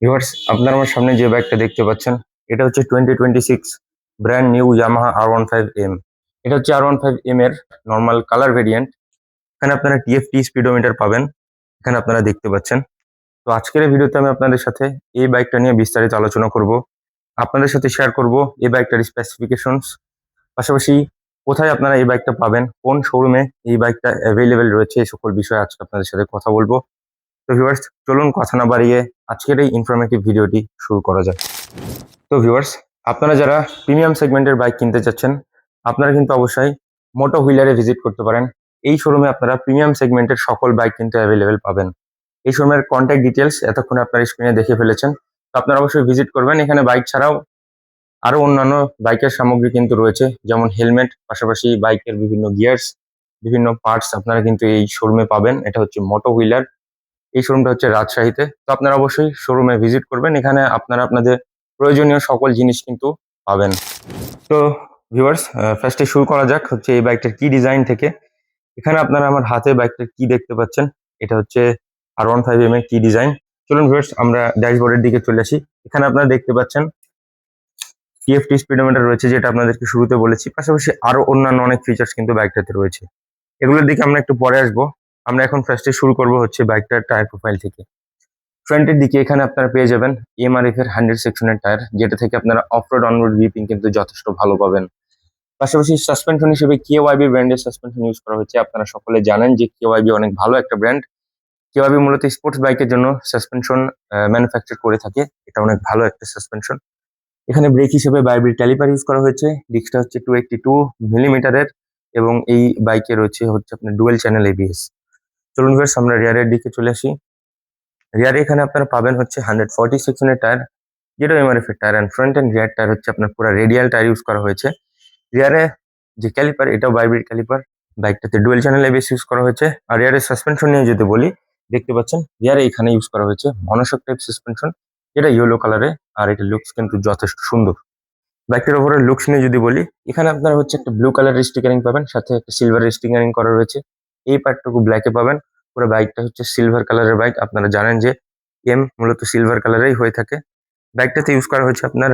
Viewers, আপনারা আমার সামনে যে বাইকটা দেখতে পাচ্ছেন, এটা হচ্ছে 2026 ব্র্যান্ড নিউ ইয়ামাহা R15M। এটা হচ্ছে R15M এর নর্মাল কালার ভেরিয়েন্ট। এখানে আপনারা TFT স্পিডোমিটার পাবেন। এখানে আপনারা দেখতে পাচ্ছেন। তো আজকের এই ভিডিওতে আমি আপনাদের সাথে এই বাইকটা নিয়ে বিস্তারিত আলোচনা করব। আপনাদের সাথে শেয়ার করব এই বাইকটার স্পেসিফিকেশনস, পাশাপাশি কোথায় আপনারা এই বাইকটা পাবেন, কোন শোরুমে এই বাইকটা অ্যাভেলেবেল রয়েছে, এই সকল বিষয়ে আজকে আপনাদের সাথে কথা বলবো। তো ভিউয়ার্স, চলুন কথা না বাড়িয়ে আজকের এই ইনফরমেটিভ ভিডিওটি শুরু করা যাক। তো ভিউয়ার্স, আপনারা যারা প্রিমিয়াম সেগমেন্টের বাইক কিনতে চাচ্ছেন, আপনারা কিন্তু অবশ্যই মোটো হুইলারে ভিজিট করতে পারেন। এই শোরুমে আপনারা প্রিমিয়াম সেগমেন্টের সকল বাইক কিন্তু অ্যাভেলেবেল পাবেন। এই শোরুমের কন্ট্যাক্ট ডিটেলস এতক্ষণে আপনার স্ক্রিনে দেখে ফেলেছেন। তো আপনারা অবশ্যই ভিজিট করবেন। এখানে বাইক ছাড়াও আরো অন্যান্য বাইকের সামগ্রী কিন্তু রয়েছে, যেমন হেলমেট, পাশাপাশি বাইকের বিভিন্ন গিয়ার্স, বিভিন্ন পার্টস আপনারা কিন্তু এই শোরুমে পাবেন। এটা হচ্ছে মোটো হুইলার। এই শোরুমটা হচ্ছে রাজশাহীতে। তো আপনারা অবশ্যই শোরুমে ভিজিট করবেন। এখানে আপনারা আপনাদের প্রয়োজনীয় সকল জিনিস কিন্তু পাবেন। তো ভিউয়ার্স, ফার্স্টে শুরু করা যাক হচ্ছে এই বাইকটার কি ডিজাইন থেকে। এখানে আপনারা আমার হাতে বাইকটার কি দেখতে পাচ্ছেন, এটা হচ্ছে R15M এর কি ডিজাইন। চলুন ভিউয়ার্স, আমরা ড্যাশবোর্ডের দিকে চলে আসি। এখানে আপনারা দেখতে পাচ্ছেন TFT স্পিডোমিটার রয়েছে, যেটা আপনাদেরকে শুরুতে বলেছি। পাশাপাশি আরো অন্যান্য অনেক ফিচার্স কিন্তু বাইকটাতে রয়েছে। এগুলোর দিকে আমরা একটু পরে আসবো। আমরা এখন ফার্স্টে শুরু করব হচ্ছে বাইকটার টায়ার প্রোফাইল থেকে। ফ্রন্টের দিকে এখানে আপনারা পেয়ে যাবেন এমআরএফ এর 100 সেকশনের টায়ার, যেটা থেকে আপনারা অফরোড অনরোড গ্রিপিং কিন্তু যথেষ্ট ভালো পাবেন। পাশাপাশি সাসপেনশন হিসেবে কেওয়াইবি ব্র্যান্ডের সাসপেনশন ইউজ করা হয়েছে। আপনারা সকলে জানেন যে কেওয়াইবি অনেক ভালো একটা ব্র্যান্ড। কেওয়াইবি মূলত স্পোর্টস বাইকের জন্য সাসপেনশন ম্যানুফ্যাকচার করে থাকে। এটা অনেক ভালো একটা সাসপেনশন। এখানে ব্রেক হিসেবে বাইব্রিক ক্যালিপার ইউজ করা হয়েছে। ডিস্কটা হচ্ছে 282 মিলিমিটারের, এবং এই বাইকে রয়েছে হচ্ছে আপনার ডুয়েল চ্যানেল এবিএস। চলুন ভিউয়ার্স, আমরা রিয়ারের দিকে চলে আসি। রিয়ারে এখানে আপনারা পাবেন হচ্ছে 140 সেকশনের টায়ার, যেটা এমআরএফ এর tyre. And front end rear tyre হচ্ছে আপনার পুরো রেডিয়াল টায়ার ইউজ করা হয়েছে। রিয়ারে যে ক্যালিপার, এটাও বাইব্রিক ক্যালিপার। বাইকটাতে ডুয়েল চ্যানেল এবিএস ইউজ করা হয়েছে। আর রিয়ারের সাসপেনশন নিয়ে যদি বলি, দেখতে পাচ্ছেন রিয়ারে এখানে ইউজ করা হয়েছে মনোশক টাইপ সাসপেনশন, যেটা ইয়েলো কালারে। আর এটা লুকস কিন্তু যথেষ্ট সুন্দর। বাইকটার ওপরের লুকস নিয়ে যদি বলি, এখানে আপনারা হচ্ছে একটা ব্লু কালারের স্টিকারিং পাবেন, সাথে একটা সিলভারের স্টিকারিং করা রয়েছে। এই পার্টটুকু ব্ল্যাকে পাবেন। পুরো বাইকটা হচ্ছে সিলভার কালারের বাইক। আপনারা জানেন যে এম মূলত সিলভার কালারেই হয়ে থাকে। বাইকটাতে ইউজ করা হয়েছে আপনার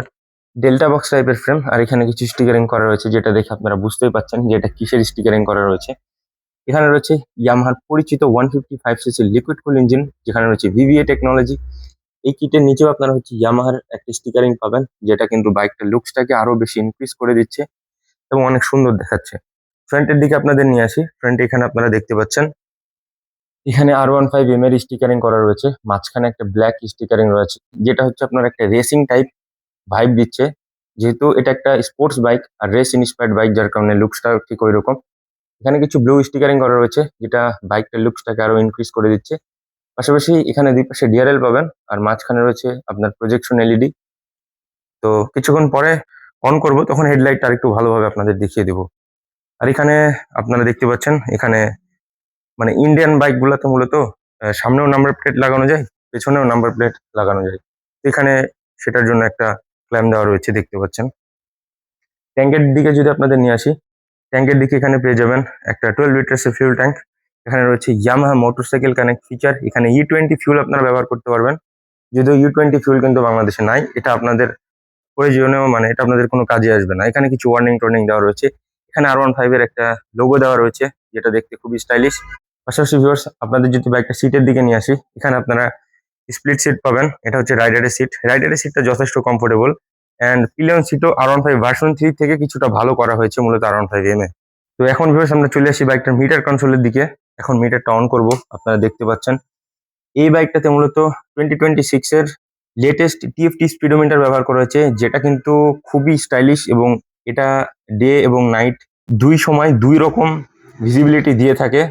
ডেল্টা বক্স টাইপের ফ্রেম, আর এখানে কিছু স্টিকারিং করা রয়েছে, যেটা দেখে আপনারা বুঝতেই পারছেন যে এটা কিসের স্টিকারিং করা রয়েছে। এখানে রয়েছে ইয়ামাহার পরিচিত 155cc লিকুইড কুল ইঞ্জিন, যেখানে রয়েছে ভিভিএ টেকনোলজি। এই কিটের নিচেও আপনারা হচ্ছে ইয়ামাহার একটা স্টিকারিং পাবেন, যেটা কিন্তু বাইকটার লুকসটাকে আরো বেশি ইনক্রিজ করে দিচ্ছে এবং অনেক সুন্দর দেখাচ্ছে। ফ্রন্টের দিকে আপনাদের নিয়ে আসি। ফ্রন্টে এখানে আপনারা দেখতে পাচ্ছেন এখানে R15M এর স্টিকারিং করা রয়েছে। মাঝখানে একটা ব্ল্যাক স্টিকারিং রয়েছে, যেটা হচ্ছে আপনার একটা রেসিং টাইপ ভাইব দিচ্ছে। যেহেতু এটা একটা স্পোর্টস বাইক আর রেস ইন্সপায়ার্ড বাইক, যার কারণে লুকসটা ঠিক ওই রকম। এখানে কিছু ব্লু স্টিকারিং করা রয়েছে, যেটা বাইকটার লুকসটাকে আরো ইনক্রিজ করে দিচ্ছে। পাশাপাশি এখানে দুই পাশে ডিআরএল পাবেন, আর মাঝখানে রয়েছে আপনার প্রজেকশন এলইডি। তো কিছুক্ষণ পরে অন করব, তখন হেডলাইটটা আরেকটু ভালোভাবে আপনাদের দেখিয়ে দিব। আর এখানে আপনারা দেখতে পাচ্ছেন, এখানে মানে ইন্ডিয়ান বাইক গুলাতে মূলত সামনেও নাম্বার প্লেট লাগানো যায়, পেছনেও নাম্বার প্লেট লাগানো যায়। তো এখানে সেটার জন্য একটা ক্ল্যাম দেওয়া রয়েছে, দেখতে পাচ্ছেন। ট্যাঙ্কের দিকে যদি আপনাদের নিয়ে আসি, ট্যাঙ্কের দিকে এখানে পেয়ে যাবেন একটা 12 লিটার্সের ফিউল ট্যাঙ্ক। এখানে রয়েছে ইয়ামাহা মোটরসাইকেল কানেক্ট ফিচার। এখানে E20 ফিউল আপনারা ব্যবহার করতে পারবেন। যদিও E20 ফিউল কিন্তু বাংলাদেশে নাই, এটা আপনাদের প্রয়োজনীয়, মানে এটা আপনাদের কোনো কাজে আসবে না। এখানে কিছু ওয়ার্নিং টোর্নিং দেওয়া রয়েছে। এখানে R15 এর একটা লোগো দেওয়া রয়েছে, যেটা দেখতে খুবই স্টাইলিশ। পাশাপাশি ভিউয়ার্স, আপনাদের যদি বাইকটা সিটের দিকে নিয়ে আসি, এখানে আপনারা স্প্লিট সিট পাবেন। এটা হচ্ছে রাইডারের সিট। রাইডারের সিটটা যথেষ্ট কমফোর্টেবল, অ্যান্ড পিলিয়ন সিটও R15 ভার্সন 3 থেকে কিছুটা ভালো করা হয়েছে মূলত R15M এ। তো এখন ভিউয়ার্স, আমরা চলে আসি বাইকটার মিটার কনসোলের দিকে। এখন মিটারটা অন করব। আপনারা দেখতে পাচ্ছেন এই বাইকটাতে মূলত 2026 এর লেটেস্ট টিএফটি স্পিডোমিটার ব্যবহার করা হয়েছে, যেটা কিন্তু খুবই স্টাইলিশ, এবং এটা ডে এবং নাইট দুই সময় দুই রকম ভিজিবিলিটি দিয়ে থাকে।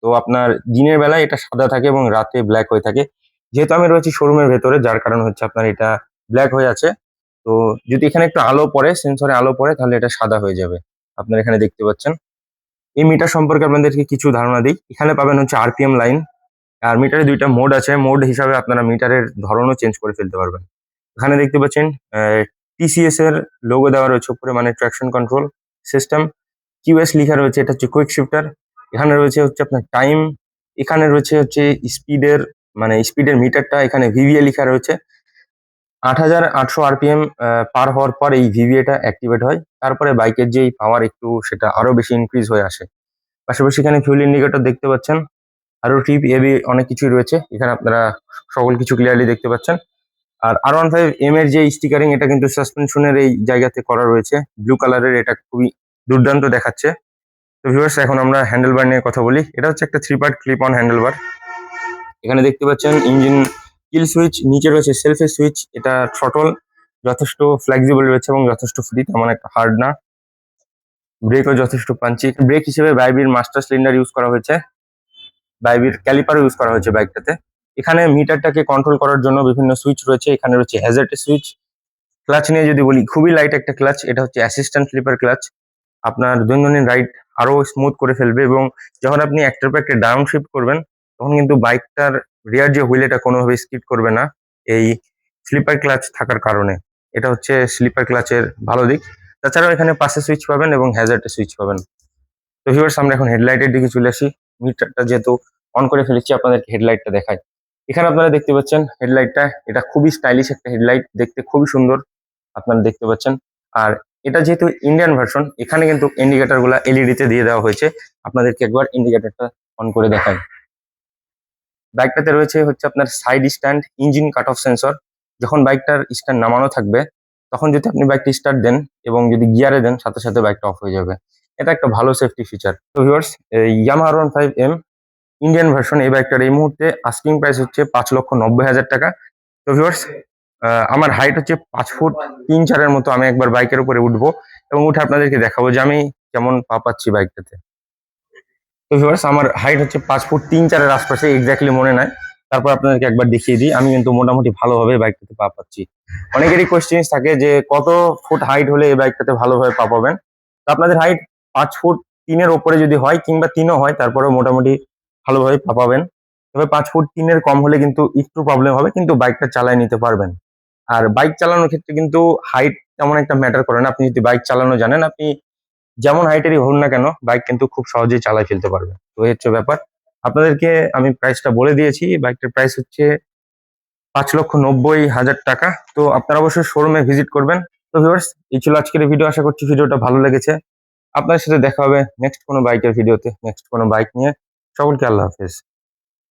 তো আপনার দিনের বেলায় এটা সাদা থাকে এবং রাতে ব্ল্যাক হয়ে থাকে। যেহেতু আমি রয়েছি শোরুমের ভেতরে, যার কারণ হচ্ছে আপনার এটা ব্ল্যাক হয়ে আছে। তো যদি এখানে একটু আলো পড়ে, সেন্সরে আলো পড়ে, তাহলে এটা সাদা হয়ে যাবে। আপনারা এখানে দেখতে পাচ্ছেন। এই মিটার সম্পর্কে আপনাদেরকে কিছু ধারণা দিই। এখানে পাবেন হচ্ছে আরপিএম লাইন। আর মিটারে দুইটা মোড আছে। মোড হিসাবে আপনারা মিটারের ধরনও চেঞ্জ করে ফেলতে পারবেন। এখানে দেখতে পাচ্ছেন টিসিএস এর লোগো দেওয়া রয়েছে উপরে, মানে ট্রাকশন কন্ট্রোল সিস্টেম। কিউএস লেখা রয়েছে, এটা হচ্ছে কুইক শিফটার। এখানে রয়েছে হচ্ছে আপনার টাইম। এখানে রয়েছে হচ্ছে স্পিডের, মানে স্পিডের মিটারটা এখানে ভিভিএ লেখা রয়েছে। 8800 আরপিএম পার হওয়ার পর এই ভিভিএটা অ্যাক্টিভেট হয়। তারপরে বাইকের যে পাওয়ার একটু সেটা আরো বেশি ইনক্রিজ হয়ে আসে। পাশাপাশি এখানে ফিউল ইন্ডিকেটর দেখতে পাচ্ছেন, আরো টিপ এবি অনেক কিছুই রয়েছে এখানে, আপনারা সকল কিছু ক্লিয়ারলি দেখতে পাচ্ছেন। আর R15M এর যে স্টিকারিং, এটা কিন্তু সাসপেনশনের এই জায়গাতে করা রয়েছে ব্লু কালারের, এটা খুবই দুর্দান্ত দেখাচ্ছে। তো ভিউয়ার্স, এখন আমরা হ্যান্ডেলবার নিয়ে কথা বলি। এটা হচ্ছে একটা 3 পার্ট ক্লিপ অন হ্যান্ডেলবার। এখানে দেখতে পাচ্ছেন ইঞ্জিন কিল সুইচ, নিচে রয়েছে সেলফের সুইচ। এটা থ্রটল যথেষ্ট ফ্লেক্সিবল রয়েছে এবং যথেষ্ট ফ্রি, তেমন একটা হার্ড না। ব্রেকও যথেষ্ট পাঞ্চি। ব্রেক হিসেবে বাইবির মাস্টার সিলিন্ডার ইউজ করা হয়েছে, বাইবির ক্যালিপারও ইউজ করা হয়েছে বাইকটাতে। এখানে মিটারটাকে কন্ট্রোল করার জন্য বিভিন্ন সুইচ রয়েছে। এখানে রয়েছে হ্যাজার্ডের সুইচ। ক্লাচ নিয়ে যদি বলি, খুবই লাইট একটা ক্লাচ। এটা হচ্ছে অ্যাসিস্ট্যান্ট ফ্লিপার ক্লাচ, আপনার দৈনন্দিন রাইড আরো স্মুথ করে ফেলবে। এবং যখন আপনি একটার পর একটা ডাউন শিফট করবেন, তখন কিন্তু বাইকটার রিয়ার যে হুইল, এটা কোনোভাবে স্কিড করবে না এই স্লিপার ক্লাচ থাকার কারণে। এটা হচ্ছে স্লিপার ক্লাচের ভালো দিক। তাছাড়াও এখানে পাশে সুইচ পাবেন এবং হ্যাজার্ডের সুইচ পাবেন। তো ভিউয়ার্স, আমরা এখন হেডলাইটের দিকে চলে আসি। মিটারটা যেহেতু অন করে ফেলেছি, আপনাদেরকে হেডলাইটটা দেখাই। এখানে আপনারা দেখতে পাচ্ছেন হেডলাইটটা, এটা খুবই স্টাইলিশ একটা হেডলাইট, দেখতে খুবই সুন্দর আপনারা দেখতে পাচ্ছেন। আর এটা যেহেতু ইন্ডিয়ান ভার্সন, এখানে কিন্তু ইন্ডিকেটর গুলা এলইডি তে দিয়ে দেওয়া হয়েছে। আপনাদেরকে একবার ইন্ডিকেটরটা অন করে দেখাই। বাইকটাতে রয়েছে হচ্ছে আপনার side stand, engine cut off sensor. যখন বাইকটার স্ট্যান্ড নামানো থাকবে, তখন যদি আপনি বাইকটা স্টার্ট দেন এবং যদি গিয়ারে দেন, সাথে সাথে বাইকটা অফ হয়ে যাবে। এটা একটা ভালো সেফটি ফিচার। তো viewers, Yamaha R15M Indian version এই বাইকটার এই মুহূর্তে আস্কিং প্রাইস হচ্ছে 5,90,000 টাকা। তো ভিউয়ার্স, আমার হাইট হচ্ছে 5 ফুট 3 4 মতো। আমি একবার বাইকের উপরে উঠবো এবং উঠে আপনাদেরকে দেখাবো যে আমি কেমন পা পাচ্ছি বাইকটাতে। তো ভিউয়ার্স, আমার হাইট হচ্ছে 5 ফুট 3 4 আশপাশে, এক্স্যাক্টলি মনে নাই। তারপর আপনাদেরকে একবার দেখিয়ে দিই, আমি কিন্তু মোটামুটি ভালোভাবে বাইকটাতে পা পাচ্ছি। অনেকেরই কোয়েশ্চেন থাকে যে কত ফুট হাইট হলে এই বাইকটাতে ভালোভাবে পা পাবেন। তো আপনাদের হাইট 5 ফুট 3 ওপরে যদি হয়, কিংবা 3ও হয়, তারপরেও মোটামুটি ভালোভাবে পা পাবেন। তবে 5 ফুট 3 কম হলে কিন্তু একটু প্রবলেম হবে, কিন্তু বাইকটা চালায় নিতে পারবেন। আর বাইক চালানোর ক্ষেত্রে কিন্তু হাইট তেমন একটা ম্যাটার করে না। আপনি যদি বাইক চালানো জানেন, আপনি যেমন হাইটেরই হন না কেন, বাইক কিন্তু খুব সহজেই চালায় ফেলতে পারবে। তো এই হচ্ছে ব্যাপার। আপনাদেরকে আমি প্রাইসটা বলে দিয়েছি। বাইকটার প্রাইস হচ্ছে 5,90,000 টাকা। তো আপনারা অবশ্যই শোরুমে ভিজিট করবেন। তো ভিউয়ার্স, এই ছিল আজকের ভিডিও। আশা করছি ভিডিওটা ভালো লেগেছে। আপনার সাথে দেখা হবে নেক্সট কোনো বাইকের ভিডিওতে, নেক্সট কোনো বাইক নিয়ে। সকলকে আল্লাহ হাফেজ।